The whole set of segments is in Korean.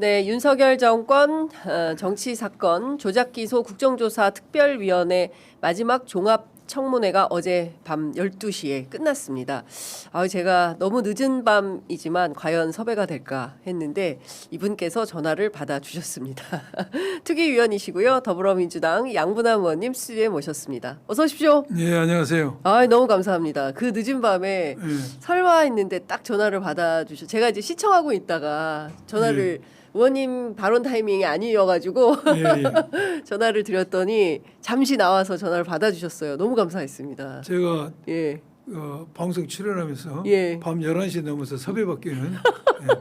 네, 윤석열 정권 정치 사건 조작 기소 국정조사 특별위원회 마지막 종합 청문회가 어제 밤 12시에 끝났습니다. 제가 너무 늦은 밤이지만 과연 섭외가 될까 했는데 이분께서 전화를 받아주셨습니다. 특위위원이시고요. 더불어민주당 양분남 의원님 스튜디오에 모셨습니다. 어서 오십시오. 네, 안녕하세요. 너무 감사합니다. 그 늦은 밤에 설마 했는데 딱 전화를 받아주셔. 제가 이제 시청하고 있다가 전화를 의원님 발언 타이밍이 아니어가지고 전화를 드렸더니 잠시 나와서 전화를 받아주셨어요. 너무 감사했습니다. 제가 예. 방송 출연하면서 예. 밤 11시 넘어서 섭외받기는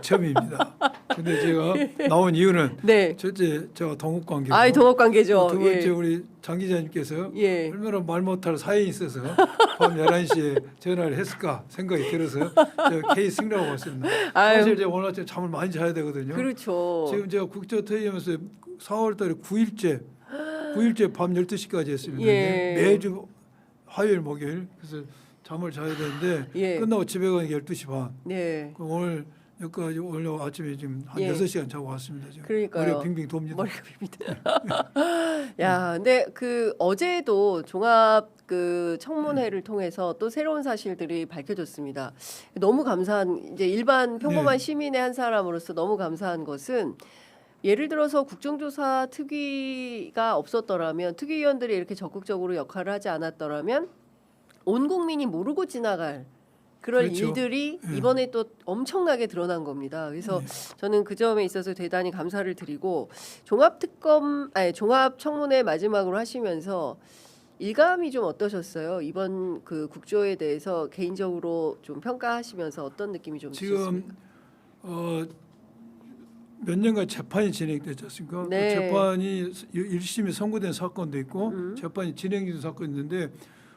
처음입니다. 근데 제가 나온 이유는 네. 첫째 제가 동업관계고 동업 관계죠. 두 번째 우리 장 기자님께서 예. 얼마나 말 못할 사연이 있어서 밤 11시에 전화를 했을까 생각이 들어서 제가 케이스 승려하고 왔습니다. 사실 제가 오늘 아침에 잠을 많이 자야 되거든요. 그렇죠. 지금 제가 국조특위하면서 4월 달에 9일째 밤 12시까지 했습니다. 예. 매주 화요일 목요일 그래서 잠을 자야 되는데 끝나고 집에 가는 게 12시 반. 네. 그럼 오늘 여기까지 오늘 아침에 지금 한 6시간 자고 왔습니다. 지금. 그러니까요. 머리가 빙빙 돕니다. 머리가 빙빙. 야, 근데 그 어제도 종합 그 청문회를 통해서 또 새로운 사실들이 밝혀졌습니다. 너무 감사한 이제 일반 평범한 시민의 한 사람으로서 너무 감사한 것은 예를 들어서 국정조사 특위가 없었더라면 특위위원들이 이렇게 적극적으로 역할을 하지 않았더라면 온 국민이 모르고 지나갈 그럴 그렇죠. 일들이 이번에 또 엄청나게 드러난 겁니다. 그래서 저는 그 점에 있어서 대단히 감사를 드리고 종합 청문회 마지막으로 하시면서 일감이 좀 어떠셨어요? 이번 그 국조에 대해서 개인적으로 좀 평가하시면서 어떤 느낌이 좀 드셨습니까? 지금 몇 년간 재판이 진행됐지 않습니까? 네. 그 재판이 1심이 선고된 사건도 있고 재판이 진행 중인 사건이 있는데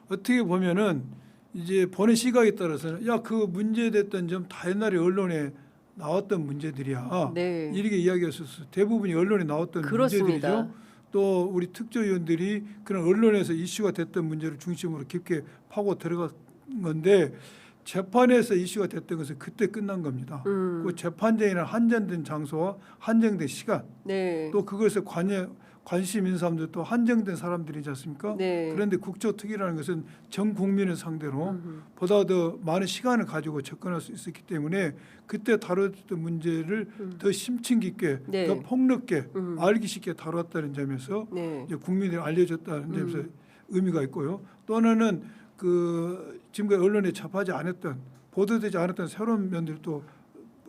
어떻게 보면은 이제 보는 시각에 따라서는 그 문제됐던 점 다 옛날에 언론에 나왔던 문제들이야. 네. 이렇게 이야기했었어. 대부분이 언론에 나왔던 그렇습니다. 문제들이죠. 또 우리 특조위원들이 그런 언론에서 이슈가 됐던 문제를 중심으로 깊게 파고 들어간 건데 재판에서 이슈가 됐던 것은 그때 끝난 겁니다. 그 재판장이나 한정된 장소와 한정된 시간 네. 또 그것에 관심 있는 사람들 또 한정된 사람들이지 않습니까? 네. 그런데 국조특위라는 것은 전 국민을 상대로 보다 더 많은 시간을 가지고 접근할 수 있었기 때문에 그때 다뤘던 문제를 더 심층 깊게 더 폭넓게 알기 쉽게 다뤘다는 점에서 이제 국민들이 알려줬다는 점에서 의미가 있고요. 또 하나는 그 지금까지 언론에 접하지 않았던 보도되지 않았던 새로운 면들도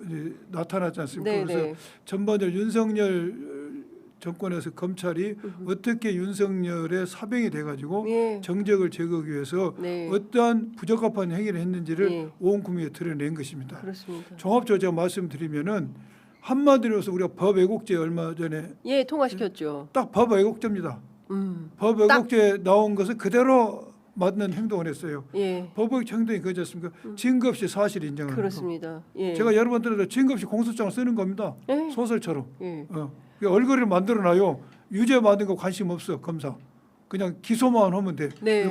이제 나타났지 않습니까? 그래서 전반적으로 윤석열 정권에서 검찰이 어떻게 윤석열의 사병이 돼가지고 정적을 제거하기 위해서 어떠한 부적합한 행위를 했는지를 온 국민에 드러낸 것입니다. 그렇습니다. 종합적으로 제가 말씀드리면은 한마디로서 우리가 법 왜곡죄 얼마 전에 통과시켰죠. 딱 법 왜곡죄입니다. 법 왜곡죄 나온 것을 그대로 맞는 행동을 했어요. 법 왜곡죄 행동이 그렇지 않습니까? 증거 없이 사실 인정하는 거. 그렇습니다. 제가 여러 번 들어도 증거 없이 공소장을 쓰는 겁니다. 소설처럼. 얼굴을 만들어놔요. 유죄 만든 거 관심 없어 검사. 그냥 기소만 하면 돼.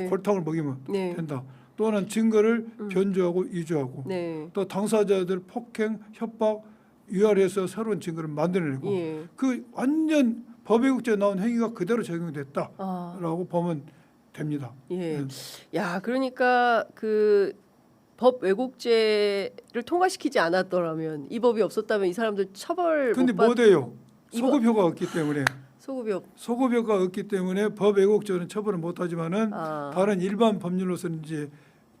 골탕을 먹이면 된다. 또 하나는 증거를 변조하고 위조하고 또 당사자들 폭행, 협박, 유혈해서 새로운 증거를 만들어내고 그 완전 법외국죄에 나온 행위가 그대로 적용됐다라고 보면 됩니다. 야, 그러니까 그 법 왜곡죄를 통과시키지 않았더라면 이 법이 없었다면 이 사람들 처벌 근데 못 해요. 소급효과가 없기 때문에 소급효과가 없기 때문에 법 왜곡죄는 처벌을 못하지만은 다른 일반 법률로서는 이제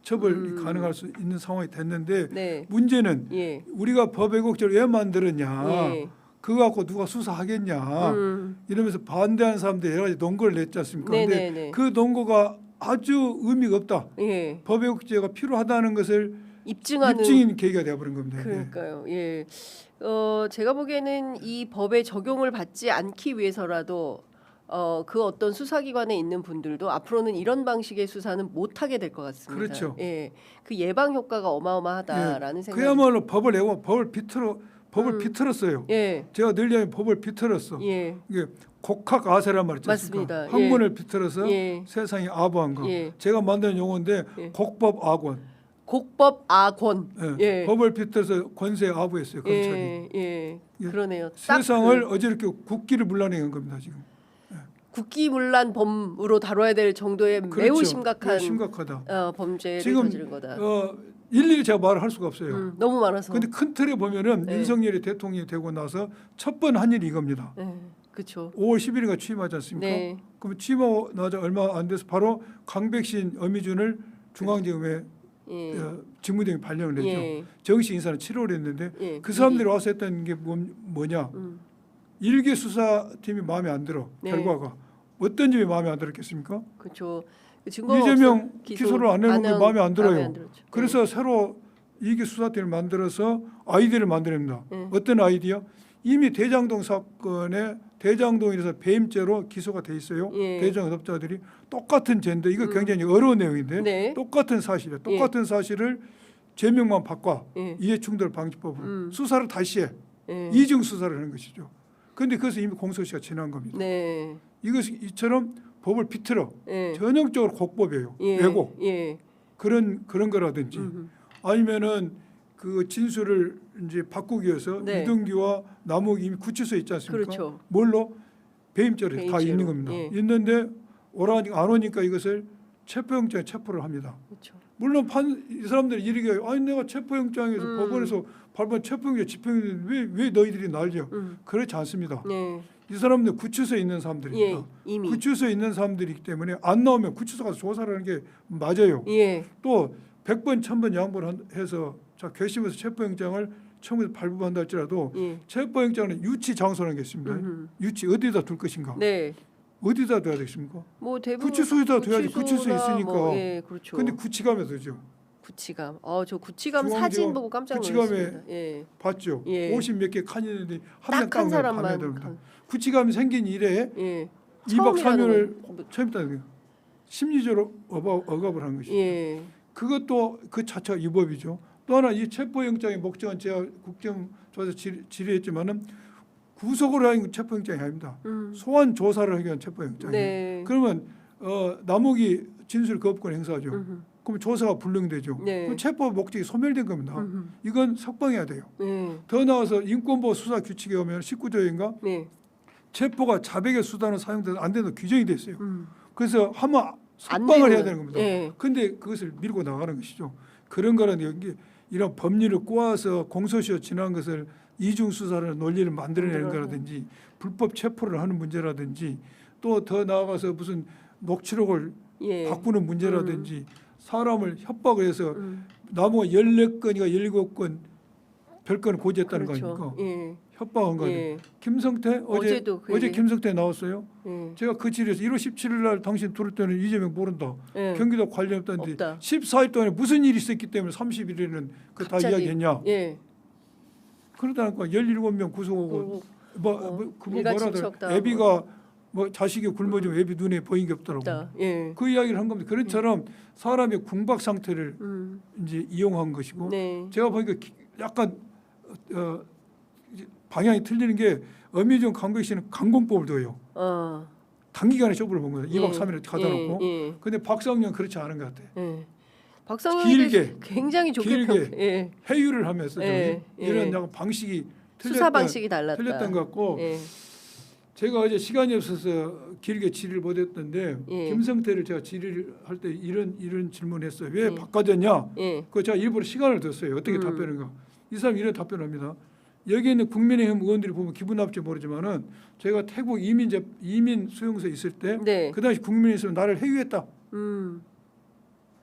처벌이 가능할 수 있는 상황이 됐는데 문제는 우리가 법 왜곡죄를 왜 만들었냐 그거 갖고 누가 수사하겠냐 이러면서 반대하는 사람들이 여러 가지 논거를 냈지 않습니까? 그런데 그 논거가 아주 의미가 없다. 법 왜곡죄가 필요하다는 것을 입증인 계기가 되어버린 겁니다. 그러니까요. 제가 보기에는 이 법의 적용을 받지 않기 위해서라도 그 어떤 수사기관에 있는 분들도 앞으로는 이런 방식의 수사는 못하게 될 것 같습니다. 그렇죠. 그 예방 효과가 어마어마하다라는 생각이. 그야말로 법을 내고 법을 비틀었어요. 제가 늘 얘기하면 법을 비틀었어. 이게 곡학아세란 말 있지 않습니까? 맞습니다. 학문을 비틀어서 세상이 아부한 거. 제가 만든 용어인데 곡법악원. 곡법 아권. 예. 법을 빗대서 권세 아부했어요. 검찰이. 예. 그러네요. 세상을 어저께 국기를 물러내는 겁니다. 지금. 국기문란 범으로 다뤄야 될 정도의 매우 그렇죠. 심각한 심각하다. 범죄를 지금 저지른 거다. 일일이 제가 말을 할 수가 없어요. 너무 많아서. 그런데 큰 틀에 보면은 윤석열이 대통령이 되고 나서 첫 번 한 일이 이겁니다. 그렇죠. 5월 10일인가 취임하지 않습니까? 네. 그럼 취임하고 나자 얼마 안 돼서 바로 강백신, 어미준을 중앙지검에 직무대행에 발령을 했죠. 예. 정식 인사는 7월에 했는데 예. 그 사람들이 와서 했던 게 뭐냐? 일개 수사팀이 마음에 안 들어. 네. 결과가 어떤 점이 마음에 안 들었겠습니까? 그렇죠. 이재명 기소를 안 해놓은 게 마음에 안 들어요. 마음에 안 들었죠. 그래서 새로 일개 수사팀을 만들어서 아이디어를 만들어냅니다. 어떤 아이디어? 이미 대장동 사건에 대장동에서 배임죄로 기소가 돼 있어요. 예. 대장업자들이 똑같은 죄인데 이거 굉장히 어려운 내용인데 네. 똑같은 사실이에요. 똑같은 사실을 죄명만 바꿔 예. 이해충돌 방지법으로 수사를 다시 해. 예. 이중 수사를 하는 것이죠. 그런데 그것은 이미 공소시가 지난 겁니다. 네. 이처럼 법을 비틀어 예. 전형적으로 곡법이에요. 예. 왜곡 예. 그런 거라든지 아니면은 그 진술을 이제 바꾸기 위해서 네. 유동규와 남욱이 이미 구치소에 있지 않습니까? 그렇죠. 뭘로 배임죄로 다 배임죄로. 있는 겁니다. 예. 있는데 안 오니까 이것을 체포영장에 체포를 합니다. 그렇죠. 물론 이 사람들이 이르게 아니 내가 체포영장에서 법원에서 발부한 체포영장 집행했는데 왜 너희들이 날려? 그렇지 않습니다. 네. 이 사람들 구치소에 있는 사람들입니다. 예. 이미. 구치소에 있는 사람들이기 때문에 안 나오면 구치소 가서 조사를 하는 게 맞아요. 예. 또 100번 1000번 양보를 해서 자 결심해서 체포영장을 처음에 발부한다 할지라도 예. 체포영장은 유치 장소라는 게 있습니다. 유치 어디다 둘 것인가? 네. 어디다 둬야 되겠습니까? 뭐 대부분 구치소에다 둬야지. 구치소에 있으니까. 뭐, 예, 그렇죠. 근데 구치감에 두죠. 구치감. 저 구치감 중앙지검 사진 보고 깜짝 구치감에 놀랐습니다. 예. 봤죠. 예. 50 몇 개 칸 있는데 딱 한 한명 사람만 됩니다. 구치감이 생긴 이래 예. 2박 3일을 뭐, 처음 있다는 거예요. 심리적으로 억압을 한 것이죠. 예. 그것도 그 자체가 위법이죠. 또 하나 이 체포영장의 목적은 제가 국정조사에서 질의했지만은 구속을 하는 체포영장이 아닙니다. 소환 조사를 하기 위한 체포영장이에요. 네. 그러면 남욱이 진술 거부권 행사하죠. 그럼 조사가 불능되죠. 네. 그럼 체포 목적이 소멸된 겁니다. 이건 석방해야 돼요. 네. 더 나아서 인권보호 수사 규칙에 보면 19조인가 네. 체포가 자백의 수단으로 사용돼서 안 되는 규정이 돼 있어요. 그래서 한번 안 석방을 해야 되는, 되는 겁니다. 예. 그런데 그것을 밀고 나가는 것이죠. 그런 거는 여기 이런 법률을 꼬아서 공소시효 지난 것을 이중 수사를 논리를 만들어내는 거라든지 불법 체포를 하는 문제라든지 또 더 나아가서 무슨 녹취록을 예. 바꾸는 문제라든지 사람을 협박을 해서 나무가 14건이가 17건 별건을 고지했다는 그렇죠. 거 아닙니까? 예. 협박한 거 아니에요. 예. 김성태 어제도 그 어제 얘기. 김성태 나왔어요. 예. 제가 그 질의에서 1월 17일 날 당신 들을 때는 이재명 모른다. 예. 경기도 관련 없다는데 없다. 14일 동안에 무슨 일이 있었기 때문에 30일에는 그 다 갑자기. 이야기했냐. 예. 그러다니까 17명 구속하고 그거 일가친척 뭐라도 다 애비가 뭐 자식이 굶어지면 애비 눈에 보인 게 없더라고. 없다. 예. 그 이야기를 한 겁니다. 그런처럼 사람의 궁박 상태를 이제 이용한 것이고 네. 제가 보니까 약간 이제 방향이 틀리는 게 어미정 강백씨는 강공법을 둬요. 단기간에 처벌을 본 거예요. 2박 3일에 가다 놓고. 예. 근데 박상현 그렇지 않은 것 같아. 예. 박상현이 길게, 굉장히 좋게 길게 예. 회유를 하면서 예, 이런 예. 약간 방식이 수사 방식이 달랐다. 틀렸던 것 같고 예. 제가 어제 시간이 없어서 길게 질의를 못했던데 예. 김성태를 제가 질의를 할 때 이런 질문했어요. 왜 예. 바꿔졌냐? 예. 그 제가 일부러 시간을 뒀어요. 어떻게 답변인가? 이 사람 이런 답변을 합니다. 여기 있는 국민의힘 의원들이 보면 기분 나쁠지 모르지만은 제가 태국 이민 수용소에 있을 때 네. 그 당시 국민의힘에서 나를 해유했다.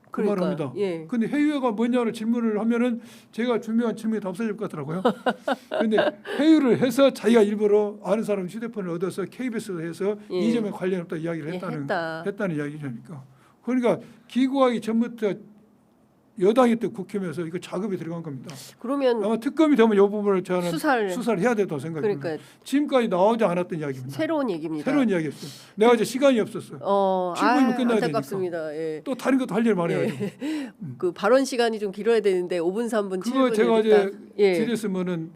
그 말을 합니다. 예. 근데 해유가 뭐냐를 질문을 하면은 제가 준비한 질문에 답사줄 것 같더라고요. 근데 해유를 해서 자기가 일부러 아는 사람 휴대폰을 얻어서 KBS에서 해서 예. 이재명 관련 없다 이야기를 예, 했다는 이야기니까. 그러니까 기고하기 전부터 여당이 때 국회면서 이거 작업이 들어간 겁니다. 그러면 아마 특검이 되면 이 부분을 저는 수사를 해야 된다고 생각합니다. 그러니까 지금까지 나오지 않았던 이야기입니다. 새로운 얘기입니다. 새로운 이야기였어요. 내가 이제 시간이 없었어요. 15분이면 끝나야 안타깝습니다. 예. 또 다른 것도 할 일 많아요. 그 발언 시간이 좀 길어야 되는데 5분 3분 그거 7분 제가 이렇게 어제 딱, 예. 질의했으면은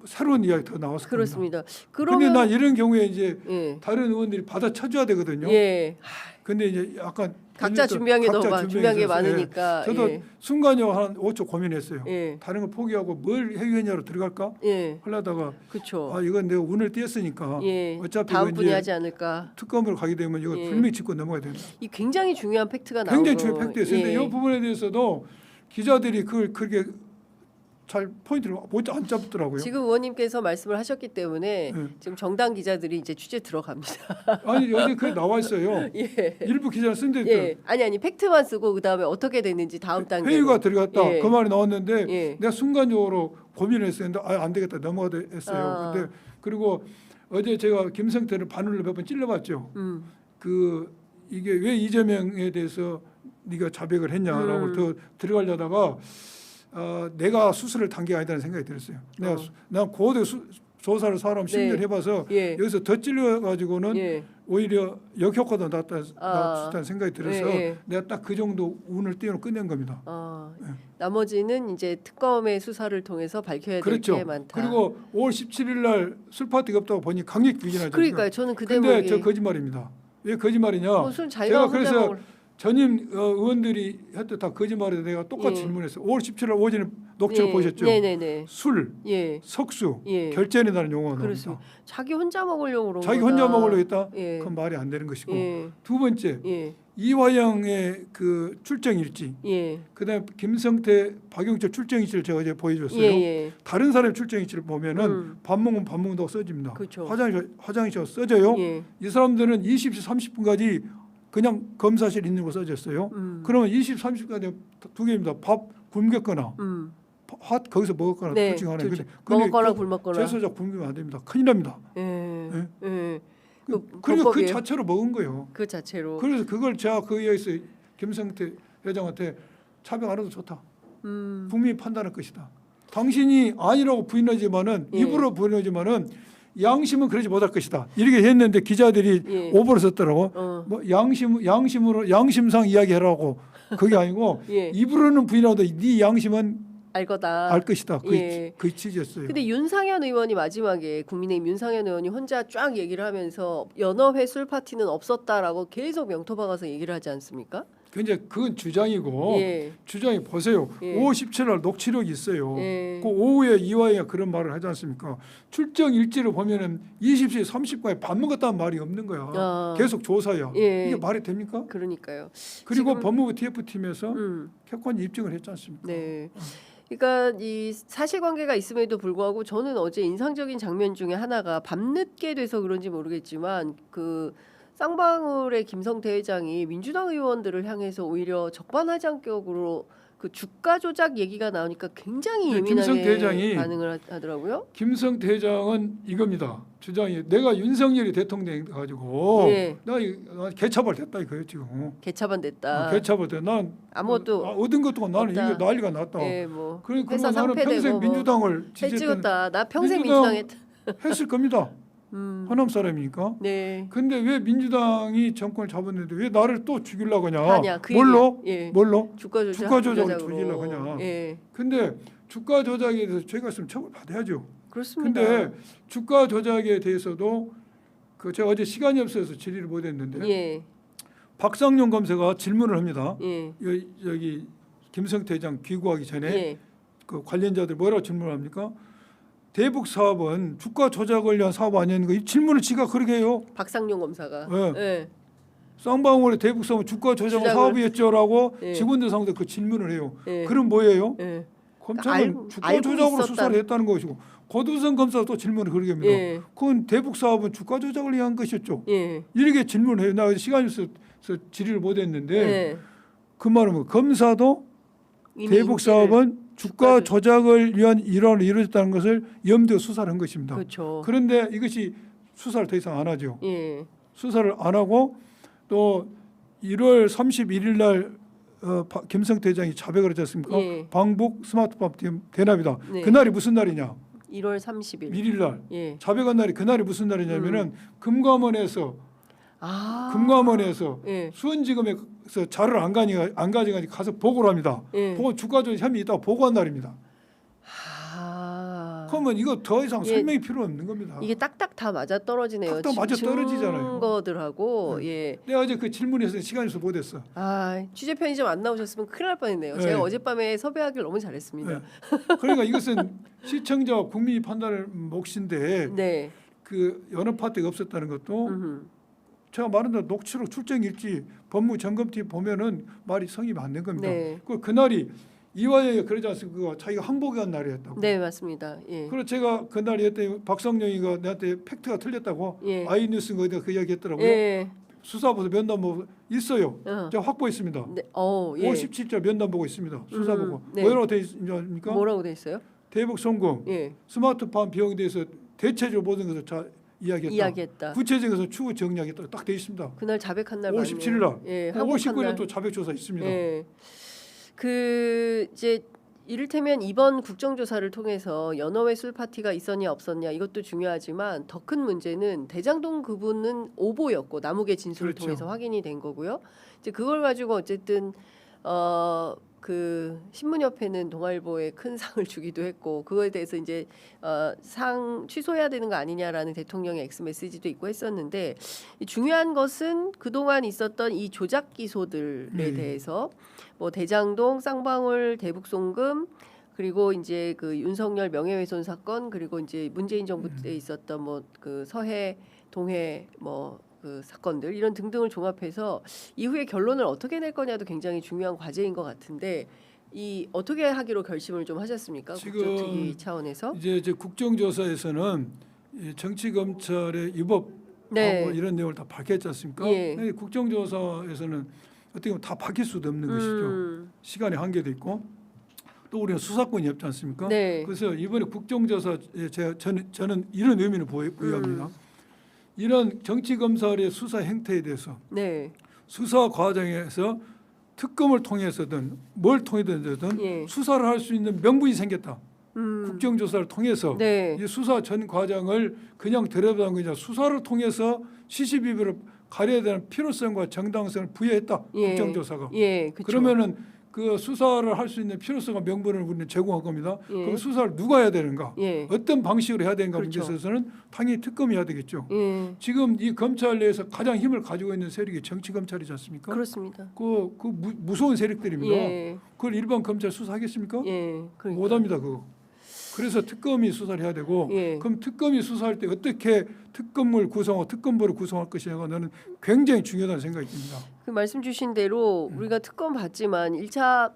새로운 이야기 더 나왔을 겁니다. 그렇습니다. 그런데 난 이런 경우에 이제 예. 다른 의원들이 받아쳐줘야 되거든요. 예. 근데 이제 약간 각자 준비한 게 각자 너무 준비한 게 있어서, 많으니까. 저도 예. 순간적으로 한 5초 고민했어요. 예. 다른 거 포기하고 뭘 회의회의로 들어갈까 예. 하려다가 그렇죠. 이건 내가 운을 띄었으니까 예. 어차피 다음 이거 분이 이제 하지 않을까. 특검으로 가게 되면 이거 예. 분명히 짚고 넘어가야 된다. 이 굉장히 중요한 팩트가 나오고. 굉장히 중요한 팩트였어요. 근데 이 부분에 대해서도 기자들이 그걸 그렇게 잘 포인트를 안 잡더라고요. 지금 의원님께서 말씀을 하셨기 때문에 예. 지금 정당 기자들이 이제 취재 들어갑니다. 아니 여기 그게 나와 있어요. 예. 일부 기자는 쓴 데 예. 아니 팩트만 쓰고 그다음에 어떻게 됐는지 다음 단계. 회의가 들어갔다. 예. 그 말이 나왔는데 예. 내가 순간적으로 고민을 했었는데 안 되겠다 넘어가 했어요. 근데 그리고 어제 제가 김성태를 바늘로 몇 번 찔러봤죠. 그 이게 왜 이재명에 대해서 네가 자백을 했냐라고 더 들어가려다가 내가 수사를 단게 아니다는 생각이 들었어요. 난 고대 조사를 사람 심리를 해봐서 예. 여기서 더 찔려가지고는 예. 오히려 역효과도 났다는 생각이 들어서 예. 내가 딱 그 정도 운을 띄워 끝낸 겁니다. 나머지는 이제 특검의 수사를 통해서 밝혀야 될 게 그렇죠. 많다. 그리고 5월 17일 날 술파티가 없다고 보니 강력 부인하죠. 그러니까요. 저는 그 근데 대목이 저 거짓말입니다. 왜 거짓말이냐? 무슨 제가 자기가 그래서 전임 의원들이 했던 다 거짓말에 내가 똑같이 질문했어요. 5월 17일 오전에 녹취를 보셨죠? 네네네. 술, 예. 석수, 예. 결제라는 용어가 그렇습니다. 나옵니다. 자기 혼자 먹으려고 그런 자기 거다. 혼자 먹으려고 했다? 예. 그건 말이 안 되는 것이고 예. 두 번째 예. 이화영의 그 출정 일지 예. 그다음에 김성태, 박용철 출정 일지를 제가 어제 보여줬어요. 예. 다른 사람의 출정 일지를 보면은 밥 먹으면 밥 먹는다고 써집니다. 그렇죠. 화장실 써져요. 예. 이 사람들은 20시 30분까지 그냥 검사실 있는 거 써졌어요. 그러면 20, 30까지 두 개입니다. 밥 굶겼거나 거기서 먹었거나 네, 둘 중에 하나. 그렇죠. 먹었거나 그 굶었거나. 재소작 굶기면 안 됩니다. 큰일 납니다. 예. 예? 예. 그러니까 그 범법이에요. 자체로 먹은 거예요. 그 자체로. 그래서 그걸 제가 거기에 의해서 김성태 회장한테 차별 안 해도 좋다. 국민이 판단할 것이다. 당신이 아니라고 부인하지만은 예. 입으로 부인하지만은 양심은 그러지 못할 것이다. 이렇게 했는데 기자들이 예. 오버를 썼더라고. 뭐 양심으로 양심상 이야기하라고 그게 아니고 예. 입으로는 부인하도 네 양심은 알 거다. 알 것이다. 예. 그 취지였어요. 근데 윤상현 의원이 마지막에 국민의힘 윤상현 의원이 혼자 쫙 얘기를 하면서 연어회 술 파티는 없었다라고 계속 명토 박아서 얘기를 하지 않습니까? 근데 그건 주장이고 예. 주장이 보세요. 예. 5월 17일 날 녹취록이 있어요. 예. 그 오후에 이화영이 그런 말을 하지 않습니까? 출정 일지를 보면은 20시 30분에 밥 먹었다는 말이 없는 거야. 계속 조사야. 예. 이게 말이 됩니까? 그러니까요. 그리고 지금, 법무부 TF팀에서 객관 입증을 했지 않습니까? 네. 그러니까 이 사실관계가 있음에도 불구하고 저는 어제 인상적인 장면 중에 하나가 밤늦게 돼서 그런지 모르겠지만 그 쌍방울의 김성태 회장이 민주당 의원들을 향해서 오히려 적반하장격으로 그 주가 조작 얘기가 나오니까 굉장히 네, 예민하게 김성태 회장이 반응을 하더라고요. 김성태 회장은 이겁니다. 주장이 내가 윤석열이 대통령 가지고 예. 나 개차발 됐다 이거예요 지금. 개차반 됐다. 개차발 됐다. 난 아무것도 얻은 것도 나는 없다. 이게 난리가 났다. 예, 뭐 그리고 회사 나는 평생 상패되고 민주당을 해 지지했던 찍었다. 나 평생 민주당 민주당 했다. 했을 겁니다. 호남 사람이니까. 네. 근데 왜 민주당이 정권을 잡았는데 왜 나를 또 죽이려고 하냐? 하냐, 그 뭘로? 얘기. 예. 뭘로? 주가 주가 조작을 조작으로. 죽이려고 하냐? 예. 근데 주가 조작에 대해서 죄가 있으면 처벌 받아야죠. 그렇습니다. 근데 주가 조작에 대해서도 그 제가 어제 시간이 없어서 질의를 못 했는데 예. 박상용 검사가 질문을 합니다. 예. 여기 김성태 회장 귀국하기 전에 예. 그 관련자들 뭐라고 질문을 합니까? 대북 사업은 주가 조작을 위한 사업 아니었는가? 이 질문을 지가 그렇게 해요. 박상용 검사가. 예. 예. 쌍방울의 대북 사업은 주가 조작 주작을- 사업이었죠라고 예. 직원들 상대 그 질문을 해요. 예. 그럼 뭐예요? 예. 검찰은 주가 알고 조작으로 있었다. 수사를 했다는 것이고 고두성 검사가 또 질문을 그렇게 합니다. 예. 그건 대북 사업은 주가 조작을 위한 것이었죠. 예. 이렇게 질문을 해요. 나 시간이 없어서 질의를 못 했는데 예. 그 말은 뭐 검사도 이미 대북 인지를- 사업은 주가 조작을 위한 일환으로 이루어졌다는 것을 염두에 수사를 한 것입니다. 그렇죠. 그런데 이것이 수사를 더 이상 안 하죠. 예. 수사를 안 하고 또 1월 31일 날 김성태 회장이 자백을 하지 않습니까? 예. 방북 스마트팜 대납이다. 네. 그날이 무슨 날이냐? 1월 30일. 1일 날. 예. 자백한 날이 그날이 무슨 날이냐면은 금감원에서 아. 금감원에서 예. 수원지검에서 자료를 안 가져가니 가서 보고를 합니다. 예. 보고 주가 조작 혐의 있다고 보고한 날입니다. 아. 그러면 이거 더 이상 예. 설명이 필요 없는 겁니다. 이게 딱딱 다 맞아 떨어지네요. 딱딱 맞아 떨어지잖아요. 증거들하고 네. 예. 내가 어제 그 질문에서 시간이 없어서 못했어. 아 취재 편의점 안 나오셨으면 큰일 날 뻔했네요. 네. 제가 어젯밤에 섭외하기를 너무 잘했습니다. 네. 그러니까 이것은 시청자와 국민이 판단할 몫인데 네. 그 여러 파트가 없었다는 것도 음흠. 제가 말한 대로 녹취록 출정일지 법무점검팀 보면은 말이 성립 안 된 겁니다. 네. 그날이 이화여가 그러지 않습니까? 자기가 항복에 간 날이었다고. 네 맞습니다. 예. 그래서 제가 그날이 했더니 박성룡이가 나한테 팩트가 틀렸다고 예. 아이뉴스가 어디가 그 이야기 했더라고요. 예. 수사보도 면담보 있어요. 어. 제가 확보했습니다. 네. 예. 57자 면담보고 있습니다. 수사보고. 네. 뭐라고 돼 있습니까? 뭐라고 돼 있어요? 대북 송금, 예. 스마트폰 비용에 대해서 대체적으로 모든 것을 잘 이야기했다. 구체적인 것을 추후 정리하겠다. 딱 돼 있습니다. 그날 자백한 날 57일 날. 예. 59일 또 자백 조사 있습니다. 예. 그 이제 이를테면 이번 국정조사를 통해서 연어회 술 파티가 있었냐 없었냐 이것도 중요하지만 더 큰 문제는 대장동 그분은 오보였고 남욱의 진술을 그렇죠. 통해서 확인이 된 거고요. 이제 그걸 가지고 어쨌든 그 신문협회는 동아일보에 큰 상을 주기도 했고 그거에 대해서 이제 상 취소해야 되는 거 아니냐라는 대통령의 엑스 메시지도 있고 했었는데 이 중요한 것은 그동안 있었던 이 조작 기소들에 대해서 뭐 대장동, 쌍방울, 대북송금 그리고 이제 그 윤석열 명예훼손 사건 그리고 이제 문재인 정부 때 있었던 뭐 그 서해 동해 뭐 그 사건들 이런 등등을 종합해서 이후에 결론을 어떻게 낼 거냐도 굉장히 중요한 과제인 것 같은데 이 어떻게 하기로 결심을 좀 하셨습니까? 국정특위 차원에서 이제 국정조사에서는 정치 검찰의 위법 네. 이런 내용을 다 밝혔지 않습니까? 예. 근데 국정조사에서는 어떻게 보면 다 밝힐 수도 없는 것이죠. 시간의 한계도 있고 또 우리가 수사권이 없지 않습니까? 네. 그래서 이번에 국정조사에 저는 이런 의미를 부여합니다. 이런 정치 검찰의 수사 행태에 대해서 네. 수사 과정에서 특검을 통해서든 뭘 통해서든 예. 수사를 할 수 있는 명분이 생겼다. 국정조사를 통해서 네. 이 수사 전 과정을 그냥 들여다본 게 아니라 수사를 통해서 시시비비를 가려야 되는 필요성과 정당성을 부여했다. 예. 국정조사가. 예. 그쵸. 그러면은 그 수사를 할 수 있는 필요성과 명분을 우리는 제공할 겁니다. 예. 그럼 수사를 누가 해야 되는가? 예. 어떤 방식으로 해야 되는가 그렇죠. 문제에 있어서는 당연히 특검이 해야 되겠죠. 예. 지금 이 검찰 내에서 가장 힘을 가지고 있는 세력이 정치 검찰이지 않습니까? 그렇습니다. 무서운 세력들입니다. 예. 그걸 일반 검찰 수사하겠습니까? 예. 그러니까. 못합니다 그거. 그래서 특검이 수사를 해야 되고 예. 그럼 특검이 수사할 때 어떻게 특검을 구성하고 특검부를 구성할 것이냐가 저는 굉장히 중요하다는 생각이 듭니다. 그 말씀 주신 대로 우리가 특검 받지만 1차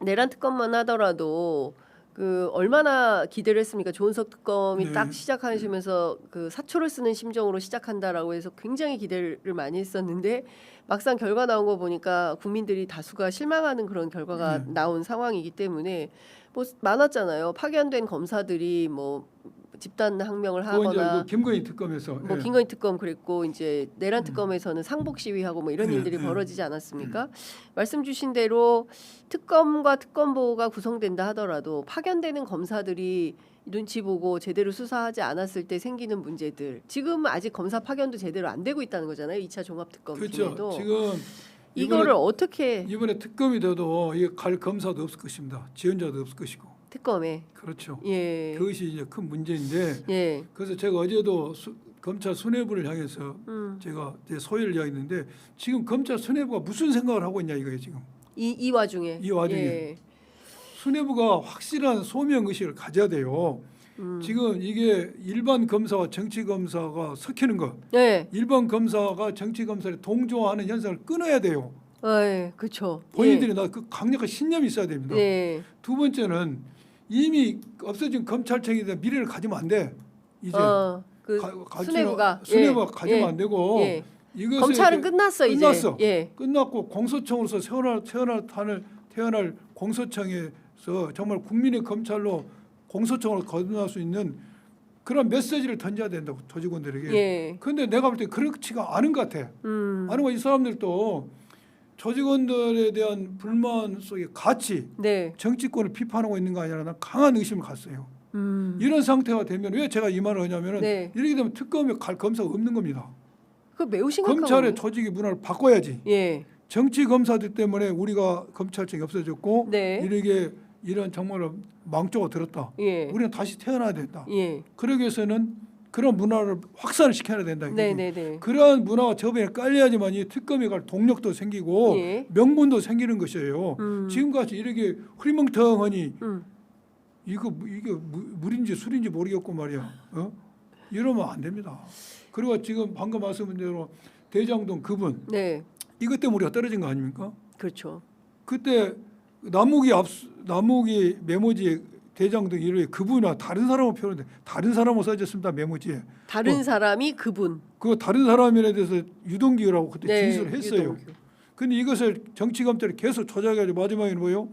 내란 특검만 하더라도 그 얼마나 기대를 했습니까? 조은석 특검이 네. 딱 시작하시면서 그 사초를 쓰는 심정으로 시작한다라고 해서 굉장히 기대를 많이 했었는데 막상 결과 나온 거 보니까 국민들이 다수가 실망하는 그런 결과가 나온 상황이기 때문에 뭐 많았잖아요. 파견된 검사들이 뭐 집단 항명을 그거 이제 하거나 그 김건희 특검에서 뭐 김건희 특검 그랬고 이제 내란 특검에서는 상복 시위하고 뭐 이런 네, 일들이 네. 벌어지지 않았습니까? 말씀 주신 대로 특검과 특검보가 구성된다 하더라도 파견되는 검사들이 눈치 보고 제대로 수사하지 않았을 때 생기는 문제들 지금 아직 검사 파견도 제대로 안 되고 있다는 거잖아요. 2차 종합특검 그렇죠. 중에도 지금 이거를 어떻게 이번에 특검이 돼도 이게 갈 검사도 없을 것입니다. 지원자도 없을 것이고. 특검에 그렇죠. 예. 그것이 이제 큰 문제인데 예. 그래서 제가 어제도 검찰 수뇌부를 향해서 제가 제 소회를 이야기했는데 지금 검찰 수뇌부가 무슨 생각을 하고 있냐 이거예요 지금. 이 와중에 예. 수뇌부가 확실한 소명 의식을 가져야 돼요. 지금 이게 일반 검사와 정치 검사가 섞이는 것. 네. 일반 검사가 정치 검사에 동조하는 현상을 끊어야 돼요. 네, 그렇죠. 본인들이 나 그 강력한 신념이 있어야 됩니다. 네. 두 번째는 이미 없어진 검찰청에 대한 미래를 가지면 안 돼. 이제 그 수뇌부가 가지면 예. 안 되고 예. 이것을 검찰은 이제 끝났어 이제. 끝났어. 예. 끝났고 공소청으로서 태어날 공소청에서 정말 국민의 검찰로 공소청으로 거듭날 수 있는 그런 메시지를 던져야 된다고 조직원들에게. 예. 그런데 내가 볼 때 그렇지가 않은 것 같아. 아는 거 이 사람들도 조직원들에 대한 불만 속에 같이 네. 정치권을 비판하고 있는 거 아니라 난 강한 의심을 갖어요. 이런 상태가 되면 왜 제가 이 말을 하냐면은 네. 이렇게 되면 특검에 갈 검사가 없는 겁니다. 그 매우 심각한 검찰의 거예요. 조직의 문화를 바꿔야지. 예. 정치 검사들 때문에 우리가 검찰청이 없어졌고 네. 이렇게 이런 정말로 망조가 들었다. 예. 우리는 다시 태어나야 된다. 예. 그러기 위해서는 그런 문화를 확산을 시켜야 된다. 네, 네, 네. 그러한 문화가 저변에 깔려야지만 이 특검에 갈 동력도 생기고 예. 명분도 생기는 것이에요. 지금같이 이렇게 흐리멍텅하니 이게 물인지 술인지 모르겠고 말이야. 이러면 안 됩니다. 그리고 지금 방금 말씀한 대로 대장동 그분 네. 이것 때문에 우리가 떨어진 거 아닙니까? 그렇죠. 그때 남욱이 메모지에 대장동 이름에 그분이나 다른 사람을 표현했는데 다른 사람으로 써졌습니다. 메모지에. 다른 사람이 그분. 그 다른 사람에 대해서 유동규라고 그때 네, 진술을 했어요. 유동규. 근데 이것을 정치검찰이 계속 조작해가지고 마지막에는 뭐예요?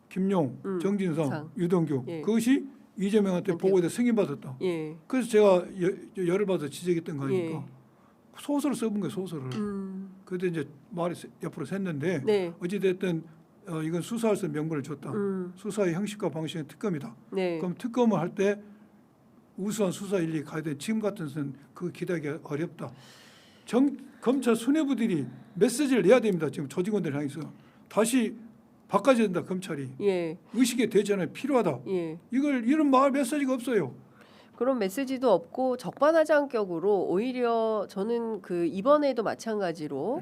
김용, 정진상, 상. 유동규. 예. 그것이 이재명한테 보고돼 승인받았다. 예. 그래서 제가 열을 받아 지적했던 거 아닙니까? 예. 소설을 써본 거예요. 소설을. 그때 이제 말이 옆으로 샜는데 네. 어찌됐든 이건 수사할 수 있는 명분을 줬다. 수사의 형식과 방식은 특검이다. 네. 그럼 특검을 할 때 우수한 수사 인력이 가야 돼. 지금 같은 것은 그거 기대하기 어렵다. 검찰 수뇌부들이 메시지를 내야 됩니다. 지금 조직원들 향해서 다시 바꿔야 된다. 검찰이 예. 의식의 대전에 필요하다. 예. 이런 말 메시지가 없어요. 그런 메시지도 없고 적반하장격으로 오히려 저는 그 이번에도 마찬가지로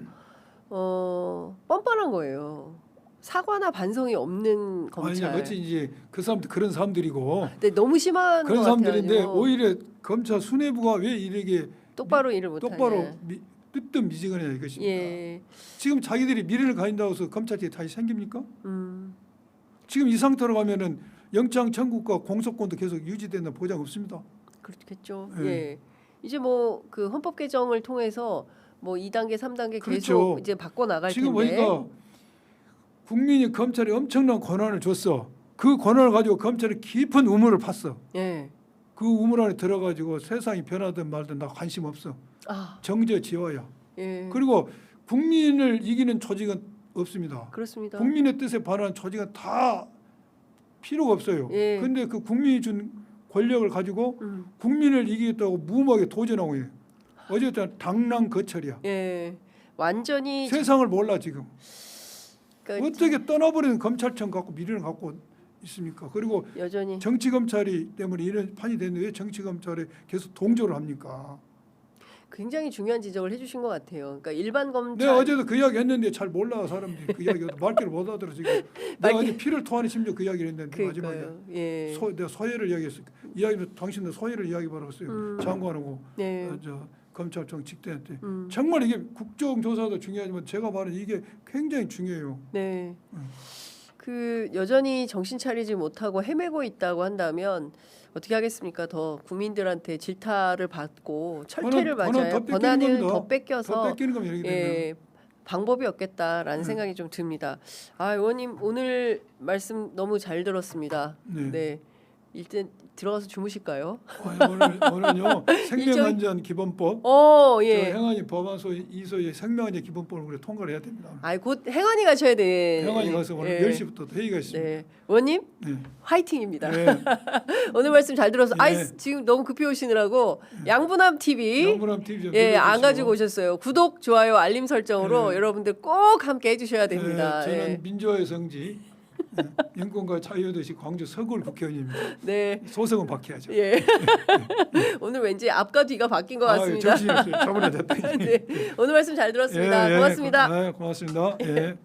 뻔뻔한 거예요. 사과나 반성이 없는 검찰. 아니, 마치 이제 그 사람들 그런 사람들이고 근데 너무 심한 그런 것 사람들인데 같아요. 오히려 검찰 수뇌부가 왜 이렇게 똑바로 일을 못하냐. 똑바로 뜨뜻미지근하냐 이것입니까? 예. 지금 자기들이 미래를 가진다고 해서 검찰이 다시 생깁니까? 음. 지금 이 상태로 가면은 영장 청구과 공소권도 계속 유지되는 보장 없습니다. 그렇겠죠. 예. 예. 이제 뭐 그 헌법 개정을 통해서 뭐 2단계, 3단계 그렇죠. 계속 이제 바꿔 나갈 지금 텐데. 보니까 국민이 검찰에 엄청난 권한을 줬어. 그 권한을 가지고 검찰이 깊은 우물을 팠어. 예. 그 우물 안에 들어가지고 세상이 변하든 말든 나 관심 없어. 아, 정저지어야. 예. 그리고 국민을 이기는 조직은 없습니다. 그렇습니다. 국민의 뜻에 반하는 조직은 다 필요가 없어요. 예. 그런데 그 국민이 준 권력을 가지고 국민을 이기겠다고 무모하게 도전하고 해요. 어쨌든 당랑거철이야. 예. 완전히 세상을 몰라 지금. 그러니까 어떻게 떠나버리는 검찰청 갖고 미래를 갖고 있습니까? 그리고 여전히 정치 검찰이 때문에 이런 판이 됐는데 왜 정치 검찰에 계속 동조를 합니까? 굉장히 중요한 지적을 해주신 것 같아요. 그러니까 일반 검찰 내가 어제도 그 이야기 했는데 잘 몰라 사람들이 그 이야기 말귀를 못 알아들어 지금. 내가 어제 피를 토하는 심지어 그 이야기를 했는데 마지막에 그러니까요. 예. 내가 소회를 이야기했어. 이야기도 당신들 소회를 이야기 바랐어요. 장관하고 네. 검찰청 직대한테 정말 이게 국정조사도 중요하지만 제가 말은 이게 굉장히 중요해요. 네. 그 여전히 정신 차리지 못하고 헤매고 있다고 한다면 어떻게 하겠습니까? 더 국민들한테 질타를 받고 철퇴를 맞아야 권한을 더 뺏겨서 더 뺏기는 겁니다. 이렇게 되면. 예, 방법이 없겠다라는 생각이 좀 듭니다. 아, 의원님 오늘 말씀 너무 잘 들었습니다. 네. 네. 일단 들어가서 주무실까요? 오늘요 생명안전 기본법 예. 행안위 법안소 이소의 생명안전 기본법을 우리 통과를 해야 됩니다. 곧 행안위 가셔야 돼. 행안위 가서 오늘 10시부터 회의가 있습니다. 네. 의원님 네. 화이팅입니다. 네. 오늘 말씀 잘 들어서 네. 지금 너무 급히 오시느라고 양분함 TV 양분함 TV 좀 안 가지고 오셨어요. 구독, 좋아요, 알림 설정으로 네. 여러분들 꼭 함께 해주셔야 됩니다. 네, 저는 예. 민주화의 성지 인권과 자유도시 광주 서울 국회의원입니다. 네. 소속은 바뀌어야죠. 예. 오늘 왠지 앞과 뒤가 바뀐 것 같습니다. 정신이 없어요. 저번에 됐더니. 네. 오늘 말씀 잘 들었습니다. 고맙습니다. 네, 고맙습니다. 예.